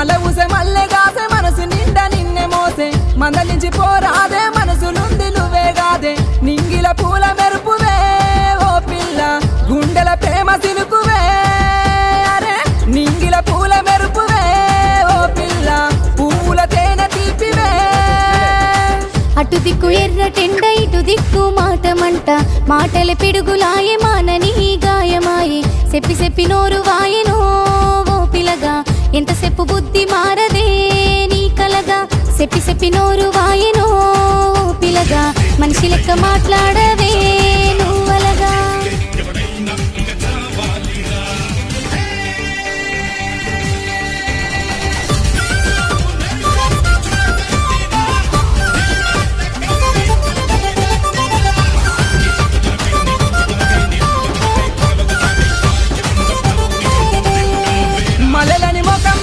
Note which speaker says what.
Speaker 1: మల్ల ఊసే మల్లె గాసే మనసు నిండా నిన్నే మోసే మందలించి పోరాదే మనసులుంది నువ్వే గాదే నింగిల పూల మెరుపువే ఓ పిల్ల గుండెల ప్రేమ సినుకువే అరే నింగిల పూల మెరుపువే ఓ పిల్ల పూల తేనె తీపివే
Speaker 2: అటు దిక్కు ఎర్ర టెండ ఇటు దిక్కు మాటమంట మాటల పిడుగులాయే మానని గాయమాయే చెప్పి చెప్పి నోరు వాయెనో ఓ పిలగా ఎంతసేపు బుద్ధి మారదే నీ కలగా చెప్పి చెప్పి నోరు వాయెనో ఓ పిలగా మనిషి లెక్క మాట్లాడవే